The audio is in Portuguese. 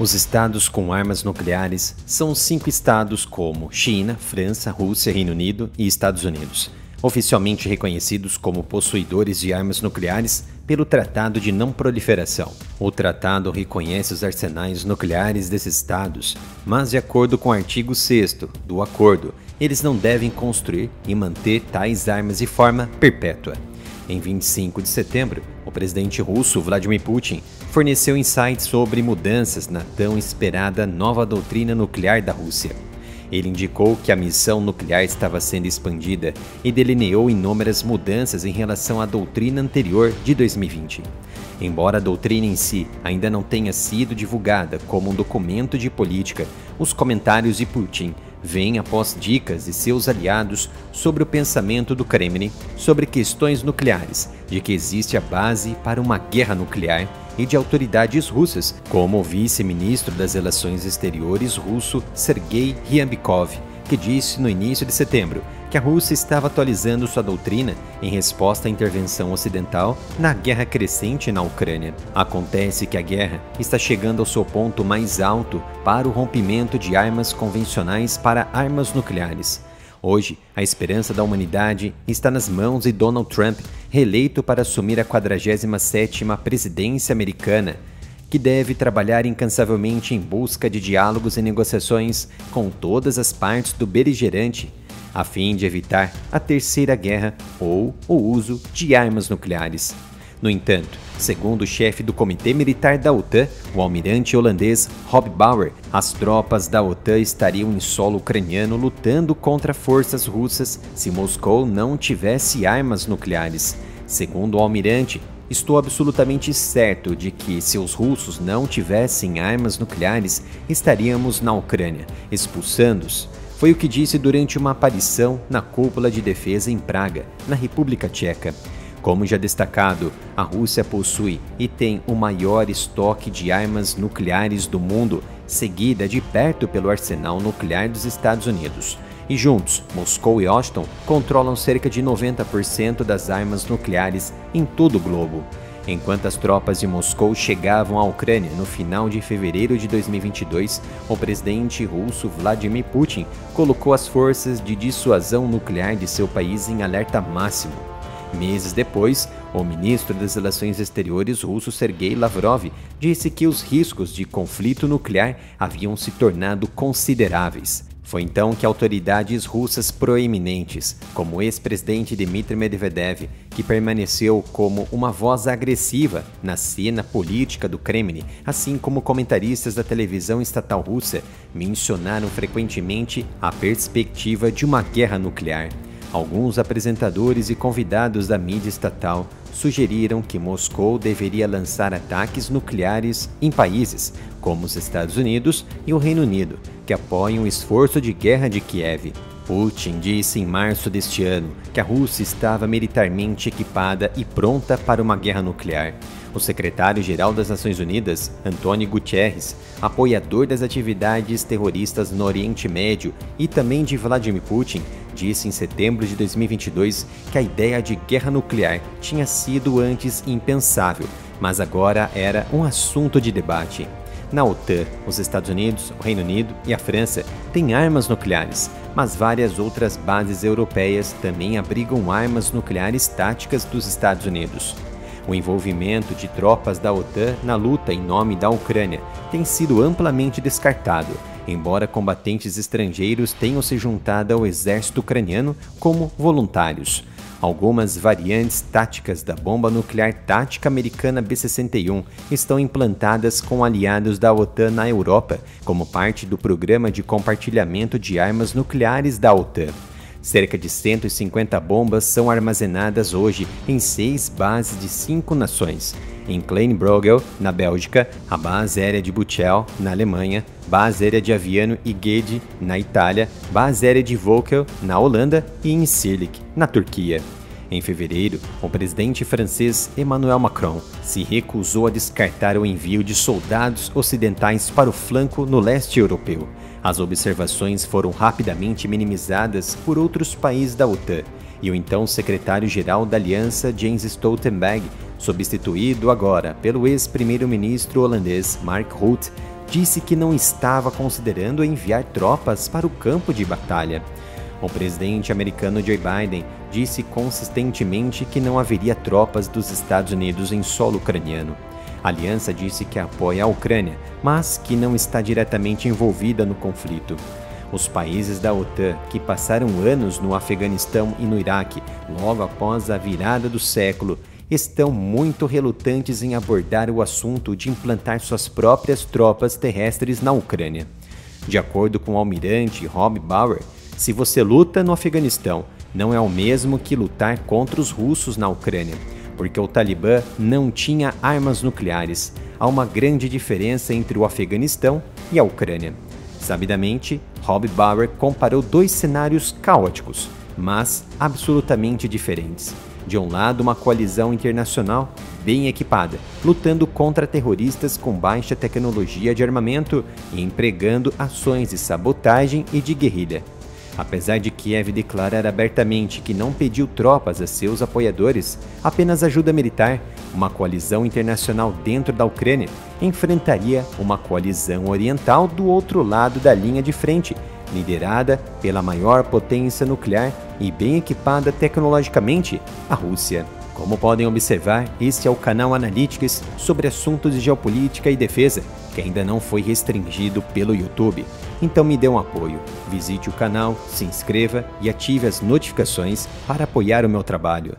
Os estados com armas nucleares são 5 estados como China, França, Rússia, Reino Unido e Estados Unidos, oficialmente reconhecidos como possuidores de armas nucleares pelo Tratado de Não Proliferação. O tratado reconhece os arsenais nucleares desses estados, mas de acordo com o artigo 6º do acordo, eles não devem construir e manter tais armas de forma perpétua. Em 25 de setembro, o presidente russo Vladimir Putin forneceu insights sobre mudanças na tão esperada nova doutrina nuclear da Rússia. Ele indicou que a missão nuclear estava sendo expandida e delineou inúmeras mudanças em relação à doutrina anterior de 2020. Embora a doutrina em si ainda não tenha sido divulgada como um documento de política, os comentários de Putin vêm após dicas de seus aliados sobre o pensamento do Kremlin sobre questões nucleares, de que existe a base para uma guerra nuclear, e de autoridades russas, como o vice-ministro das Relações Exteriores russo Sergei Ryabkov, que disse no início de setembro que a Rússia estava atualizando sua doutrina em resposta à intervenção ocidental na guerra crescente na Ucrânia. Acontece que a guerra está chegando ao seu ponto mais alto para o rompimento de armas convencionais para armas nucleares. Hoje, a esperança da humanidade está nas mãos de Donald Trump, reeleito para assumir a 47ª presidência americana, que deve trabalhar incansavelmente em busca de diálogos e negociações com todas as partes do beligerante, a fim de evitar a Terceira Guerra ou o uso de armas nucleares. No entanto, segundo o chefe do Comitê Militar da OTAN, o almirante holandês Rob Bauer, as tropas da OTAN estariam em solo ucraniano lutando contra forças russas se Moscou não tivesse armas nucleares. Segundo o almirante, estou absolutamente certo de que se os russos não tivessem armas nucleares, estaríamos na Ucrânia, expulsando-os. Foi o que disse durante uma aparição na Cúpula de Defesa em Praga, na República Tcheca. Como já destacado, a Rússia possui e tem o maior estoque de armas nucleares do mundo, seguida de perto pelo arsenal nuclear dos Estados Unidos. E juntos, Moscou e Washington controlam cerca de 90% das armas nucleares em todo o globo. Enquanto as tropas de Moscou chegavam à Ucrânia no final de fevereiro de 2022, o presidente russo Vladimir Putin colocou as forças de dissuasão nuclear de seu país em alerta máximo. Meses depois, o ministro das Relações Exteriores russo Sergei Lavrov disse que os riscos de conflito nuclear haviam se tornado consideráveis. Foi então que autoridades russas proeminentes, como o ex-presidente Dmitry Medvedev, que permaneceu como uma voz agressiva na cena política do Kremlin, assim como comentaristas da televisão estatal russa, mencionaram frequentemente a perspectiva de uma guerra nuclear. Alguns apresentadores e convidados da mídia estatal sugeriram que Moscou deveria lançar ataques nucleares em países como os Estados Unidos e o Reino Unido, que apoiam o esforço de guerra de Kiev. Putin disse em março deste ano que a Rússia estava militarmente equipada e pronta para uma guerra nuclear. O secretário-geral das Nações Unidas, António Guterres, apoiador das atividades terroristas no Oriente Médio e também de Vladimir Putin, disse em setembro de 2022 que a ideia de guerra nuclear tinha sido antes impensável, mas agora era um assunto de debate. Na OTAN, os Estados Unidos, o Reino Unido e a França têm armas nucleares, mas várias outras bases europeias também abrigam armas nucleares táticas dos Estados Unidos. O envolvimento de tropas da OTAN na luta em nome da Ucrânia tem sido amplamente descartado, embora combatentes estrangeiros tenham se juntado ao exército ucraniano como voluntários. Algumas variantes táticas da bomba nuclear tática americana B-61 estão implantadas com aliados da OTAN na Europa, como parte do programa de compartilhamento de armas nucleares da OTAN. Cerca de 150 bombas são armazenadas hoje em 6 bases de 5 nações. Em Klein-Brogel, na Bélgica, a base aérea de Buchel, na Alemanha, base aérea de Aviano e Gedi, na Itália, base aérea de Vokel, na Holanda e em Incirlik, na Turquia. Em fevereiro, o presidente francês Emmanuel Macron se recusou a descartar o envio de soldados ocidentais para o flanco no leste europeu. As observações foram rapidamente minimizadas por outros países da OTAN, e o então secretário-geral da Aliança Jens Stoltenberg, substituído agora pelo ex-primeiro-ministro holandês Mark Rutte, disse que não estava considerando enviar tropas para o campo de batalha. O presidente americano Joe Biden disse consistentemente que não haveria tropas dos Estados Unidos em solo ucraniano. A aliança disse que apoia a Ucrânia, mas que não está diretamente envolvida no conflito. Os países da OTAN, que passaram anos no Afeganistão e no Iraque, logo após a virada do século, estão muito relutantes em abordar o assunto de implantar suas próprias tropas terrestres na Ucrânia. De acordo com o almirante Rob Bauer, se você luta no Afeganistão, não é o mesmo que lutar contra os russos na Ucrânia, porque o Talibã não tinha armas nucleares. Há uma grande diferença entre o Afeganistão e a Ucrânia. Sabidamente, Rob Bauer comparou dois cenários caóticos, mas absolutamente diferentes. De um lado, uma coalizão internacional bem equipada, lutando contra terroristas com baixa tecnologia de armamento e empregando ações de sabotagem e de guerrilha. Apesar de Kiev declarar abertamente que não pediu tropas a seus apoiadores, apenas ajuda militar, uma coalizão internacional dentro da Ucrânia enfrentaria uma coalizão oriental do outro lado da linha de frente, liderada pela maior potência nuclear e bem equipada tecnologicamente, a Rússia. Como podem observar, este é o canal Analytics sobre assuntos de geopolítica e defesa, que ainda não foi restringido pelo YouTube. Então me dê um apoio, visite o canal, se inscreva e ative as notificações para apoiar o meu trabalho.